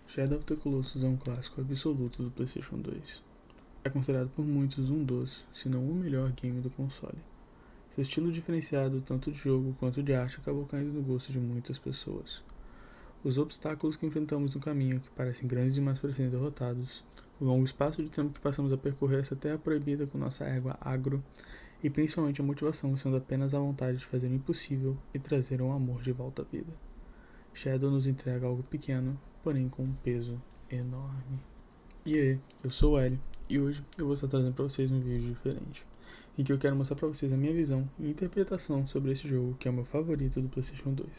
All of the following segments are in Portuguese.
Shadow of the Colossus é um clássico absoluto do PlayStation 2. É considerado por muitos um dos, se não o melhor game do console. Seu estilo diferenciado, tanto de jogo quanto de arte, acabou caindo no gosto de muitas pessoas. Os obstáculos que enfrentamos no caminho, que parecem grandes demais para serem derrotados, o longo espaço de tempo que passamos a percorrer essa terra proibida com nossa égua agro, e principalmente a motivação sendo apenas a vontade de fazer o impossível e trazer um amor de volta à vida. Shadow nos entrega algo pequeno, porém com um peso enorme. E aí, eu sou o Hélio, e hoje eu vou estar trazendo para vocês um vídeo diferente, em que eu quero mostrar para vocês a minha visão e interpretação sobre esse jogo, que é o meu favorito do PlayStation 2.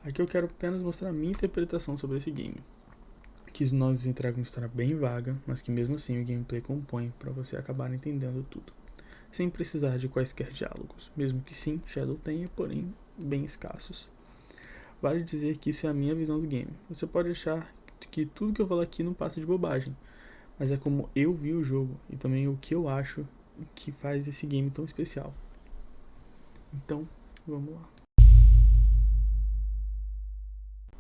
Aqui eu quero apenas mostrar a minha interpretação sobre esse game, que nós entregam uma história bem vaga, mas que mesmo assim o gameplay compõe para você acabar entendendo tudo, sem precisar de quaisquer diálogos, mesmo que sim, Shadow tenha, porém bem escassos. Vale dizer que isso é a minha visão do game. Você pode achar que tudo que eu falo aqui não passa de bobagem, mas é como eu vi o jogo e também o que eu acho que faz esse game tão especial. Então, vamos lá.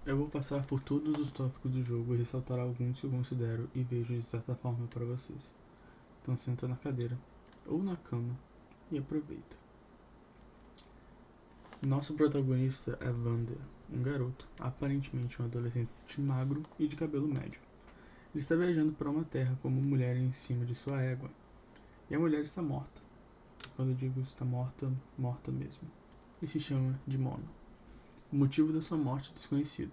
Eu vou passar por todos os tópicos do jogo e ressaltar alguns que eu considero e vejo de certa forma para vocês. Então senta na cadeira ou na cama e aproveita. Nosso protagonista é Vander, um garoto, aparentemente um adolescente magro e de cabelo médio. Ele está viajando para uma terra com uma mulher em cima de sua égua. E a mulher está morta. E quando eu digo está morta, morta mesmo. E se chama de Mona. O motivo da sua morte é desconhecido.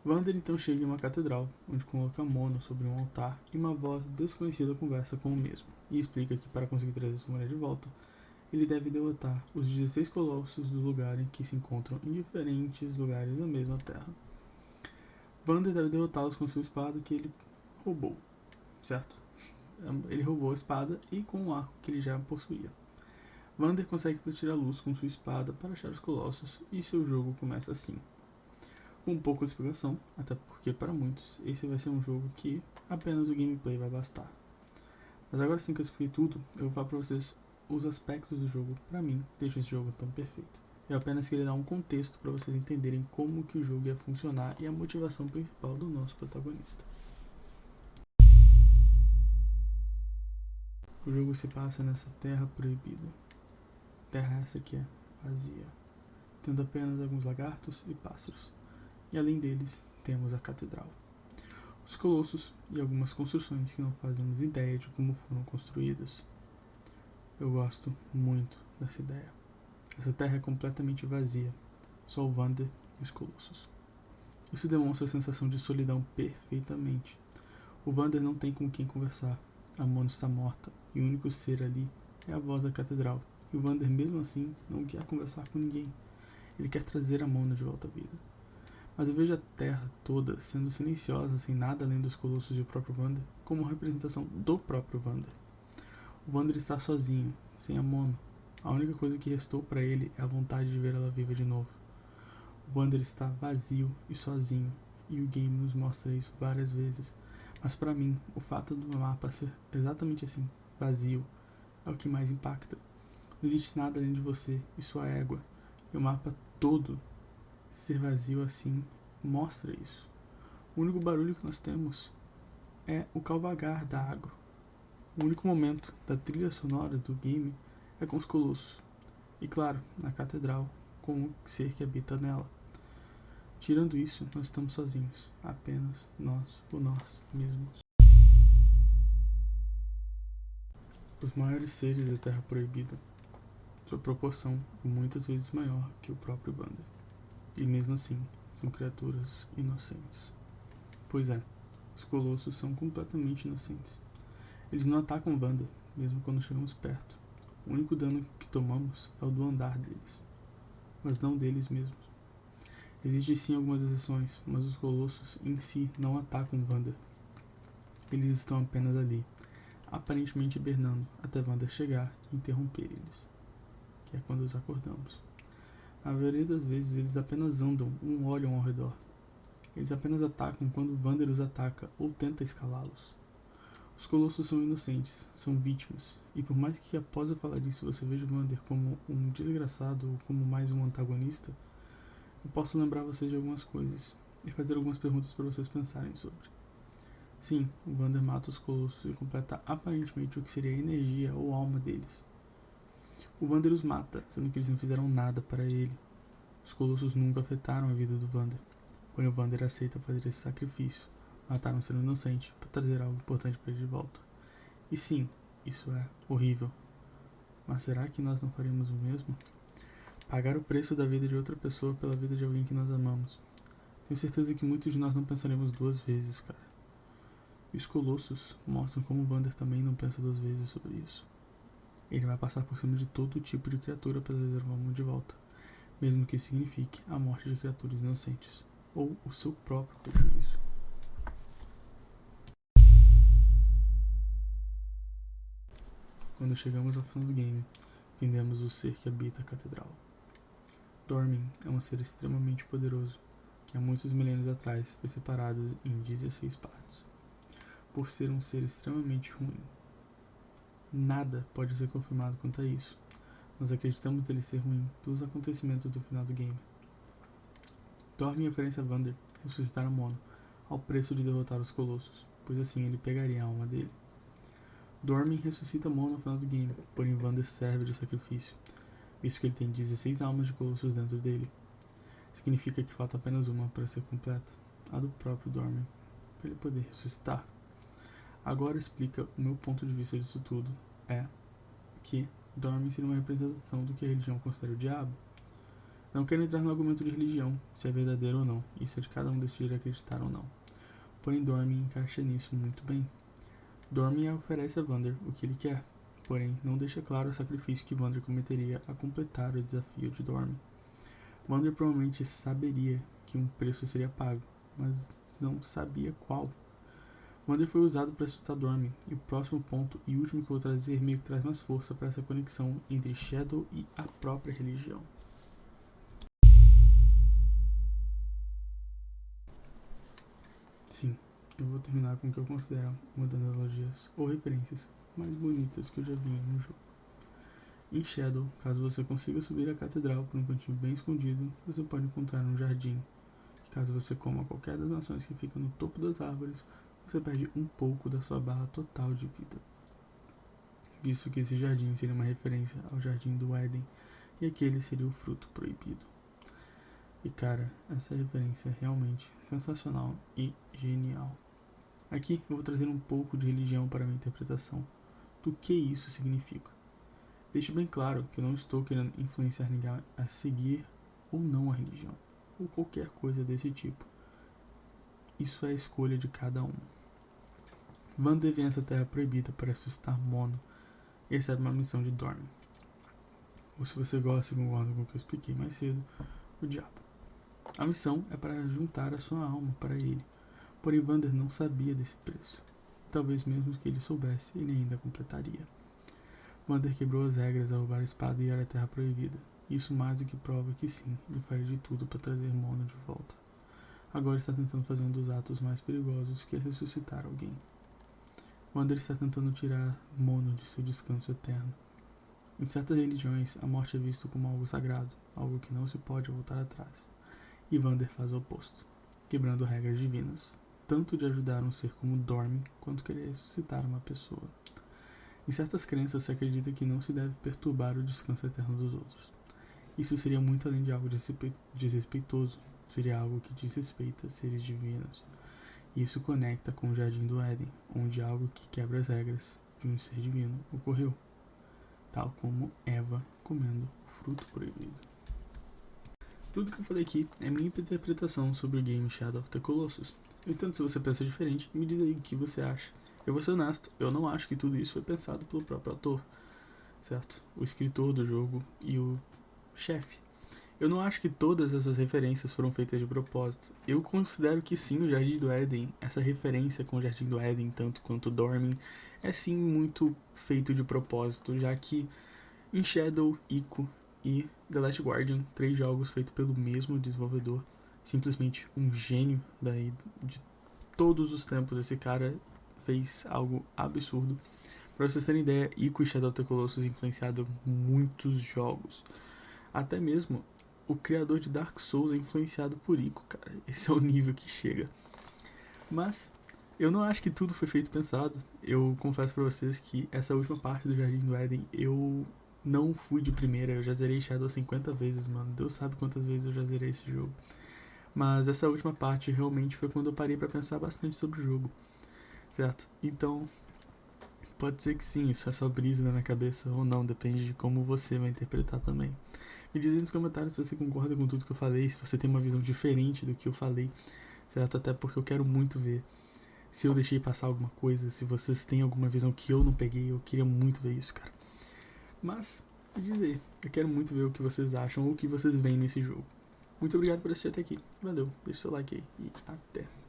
Vander então chega em uma catedral, onde coloca Mona sobre um altar e uma voz desconhecida conversa com o mesmo. E explica que para conseguir trazer sua mulher de volta, ele deve derrotar os 16 colossos do lugar em que se encontram em diferentes lugares da mesma terra. Vander deve derrotá-los com sua espada que ele roubou, certo? Ele roubou a espada e com o arco que ele já possuía. Vander consegue partir a luz com sua espada para achar os colossos e seu jogo começa assim. Com um pouco de explicação, até porque para muitos esse vai ser um jogo que apenas o gameplay vai bastar. Mas agora sim que eu expliquei tudo, eu vou falar para vocês os aspectos do jogo que para mim deixam esse jogo tão perfeito. Eu apenas queria dar um contexto para vocês entenderem como que o jogo ia funcionar e a motivação principal do nosso protagonista. O jogo se passa nessa terra proibida. Terra essa que é vazia, tendo apenas alguns lagartos e pássaros. E além deles, temos a catedral, os colossos e algumas construções que não fazemos ideia de como foram construídas. Eu gosto muito dessa ideia. Essa terra é completamente vazia, só o Vander e os colossos. Isso demonstra a sensação de solidão perfeitamente. O Vander não tem com quem conversar, a Mona está morta e o único ser ali é a voz da catedral. E o Vander mesmo assim não quer conversar com ninguém. Ele quer trazer a Mona de volta à vida. Mas eu vejo a terra toda sendo silenciosa, sem nada além dos colossos e o próprio Vander, como uma representação do próprio Vander. O Vander está sozinho, sem a Mona. A única coisa que restou para ele é a vontade de ver ela viva de novo. O Vander está vazio e sozinho, e o game nos mostra isso várias vezes. Mas para mim, o fato do mapa ser exatamente assim, vazio, é o que mais impacta. Não existe nada além de você e sua égua. E o mapa todo ser vazio assim mostra isso. O único barulho que nós temos é o calvagar da agro. O único momento da trilha sonora do game é com os colossos. E claro, na catedral, com o ser que habita nela. Tirando isso, nós estamos sozinhos. Apenas nós, por nós mesmos. Os maiores seres da Terra Proibida. Sua proporção é muitas vezes maior que o próprio Vander. E mesmo assim, são criaturas inocentes. Pois é, os colossos são completamente inocentes. Eles não atacam Vander, mesmo quando chegamos perto. O único dano que tomamos é o do andar deles, mas não deles mesmos. Existem sim algumas exceções, mas os colossos em si não atacam Vander. Eles estão apenas ali, aparentemente hibernando, até Vander chegar e interromper eles, que é quando os acordamos. Na maioria das vezes eles apenas andam, não olham ao redor. Eles apenas atacam quando Vander os ataca ou tenta escalá-los. Os colossos são inocentes, são vítimas, e por mais que após eu falar disso você veja Vander como um desgraçado ou como mais um antagonista, eu posso lembrar você de algumas coisas. e fazer algumas perguntas para vocês pensarem sobre. Sim, o Vander mata os colossos e completa aparentemente o que seria a energia ou alma deles. O Vander os mata, sendo que eles não fizeram nada para ele. Os colossos nunca afetaram a vida do Vander, porém o Vander aceita fazer esse sacrifício, matar um ser inocente para trazer algo importante para ele de volta. E sim, isso é horrível. Mas será que nós não faríamos o mesmo? Pagar o preço da vida de outra pessoa pela vida de alguém que nós amamos. Tenho certeza que muitos de nós não pensaremos duas vezes, cara. E os colossos mostram como o Vander também não pensa duas vezes sobre isso. Ele vai passar por cima de todo tipo de criatura para trazer o mundo de volta, mesmo que isso signifique a morte de criaturas inocentes, ou o seu próprio prejuízo. Quando chegamos ao final do game, entendemos o ser que habita a catedral. Dormin é um ser extremamente poderoso, que há muitos milênios atrás foi separado em 16 partes, por ser um ser extremamente ruim. Nada pode ser confirmado quanto a isso. Nós acreditamos dele ser ruim pelos acontecimentos do final do game. Dormin oferece a Vander ressuscitar a Mono, ao preço de derrotar os colossos, pois assim ele pegaria a alma dele. Dormin ressuscita Mono no final do game, porém Vander serve de sacrifício, visto que ele tem 16 almas de colossos dentro dele. Significa que falta apenas uma para ser completa, a do próprio Dormin, para ele poder ressuscitar. Agora explica o meu ponto de vista disso tudo, é que Dormin seria uma representação do que a religião considera o diabo. Não quero entrar no argumento de religião, se é verdadeiro ou não, isso é de cada um decidir acreditar ou não. Porém Dormin encaixa nisso muito bem. Dormin oferece a Vander o que ele quer, porém não deixa claro o sacrifício que Vander cometeria a completar o desafio de Dormin. Vander provavelmente saberia que um preço seria pago, mas não sabia qual. Vander foi usado para ressuscitar Dormin, e o próximo ponto e último que eu vou trazer meio que traz mais força para essa conexão entre Shadow e a própria religião. Sim, eu vou terminar com o que eu considero uma das analogias ou referências mais bonitas que eu já vi no jogo. Em Shadow, caso você consiga subir a catedral por um cantinho bem escondido, você pode encontrar um jardim, que caso você coma qualquer das nações que fica no topo das árvores, você perde um pouco da sua barra total de vida. Visto que esse jardim seria uma referência ao Jardim do Éden, e aquele seria o fruto proibido. E cara, essa referência é realmente sensacional e genial. Aqui eu vou trazer um pouco de religião para a minha interpretação do que isso significa. Deixo bem claro que eu não estou querendo influenciar ninguém a seguir ou não a religião, ou qualquer coisa desse tipo. Isso é a escolha de cada um. Vander vem a essa terra proibida para ressuscitar Mono e recebe uma missão de Dormin. Ou se você gosta e concorda com o que eu expliquei mais cedo, o diabo. A missão é para juntar a sua alma para ele, porém Vander não sabia desse preço. Talvez mesmo que ele soubesse, ele ainda completaria. Vander quebrou as regras ao roubar a espada e ir à Terra Proibida. Isso mais do que prova que sim, ele faria de tudo para trazer Mono de volta. Agora está tentando fazer um dos atos mais perigosos, que é ressuscitar alguém. Vander está tentando tirar Mono de seu descanso eterno. Em certas religiões, a morte é vista como algo sagrado, algo que não se pode voltar atrás. E Vander faz o oposto, quebrando regras divinas, tanto de ajudar um ser como Dormin, quanto querer ressuscitar uma pessoa. Em certas crenças se acredita que não se deve perturbar o descanso eterno dos outros. Isso seria muito além de algo desrespeitoso, seria algo que desrespeita seres divinos. E isso conecta com o Jardim do Éden, onde algo que quebra as regras de um ser divino ocorreu, tal como Eva comendo o fruto proibido. Tudo que eu falei aqui é minha interpretação sobre o game Shadow of the Colossus. Então, se você pensa diferente, me diz aí o que você acha. Eu vou ser honesto, eu não acho que tudo isso foi pensado pelo próprio autor, certo? O escritor do jogo e o chefe. Eu não acho que todas essas referências foram feitas de propósito. Eu considero que sim, o Jardim do Éden, essa referência com o Jardim do Éden, tanto quanto Dormin, é sim muito feito de propósito, já que em Shadow, Ico e The Last Guardian, 3 jogos feitos pelo mesmo desenvolvedor, simplesmente um gênio de todos os tempos. Esse cara fez algo absurdo. Pra vocês terem ideia, Ico e Shadow of the Colossus influenciaram muitos jogos. Até mesmo o criador de Dark Souls é influenciado por Ico, cara. Esse é o nível que chega. Mas eu não acho que tudo foi feito pensado. Eu confesso pra vocês que essa última parte do Jardim do Éden eu não fui de primeira. Eu já zerei Shadow 50 vezes, mano. Deus sabe quantas vezes eu já zerei esse jogo. Mas essa última parte realmente foi quando eu parei pra pensar bastante sobre o jogo, certo? Então, pode ser que sim, isso é só brisa na minha cabeça ou não, depende de como você vai interpretar também. Me diz aí nos comentários se você concorda com tudo que eu falei, se você tem uma visão diferente do que eu falei, certo? Até porque eu quero muito ver se eu deixei passar alguma coisa, se vocês têm alguma visão que eu não peguei, eu queria muito ver isso, cara. Mas, me diz aí, eu quero muito ver o que vocês acham ou o que vocês veem nesse jogo. Muito obrigado por assistir até aqui. Valeu, deixa o seu like aí e até.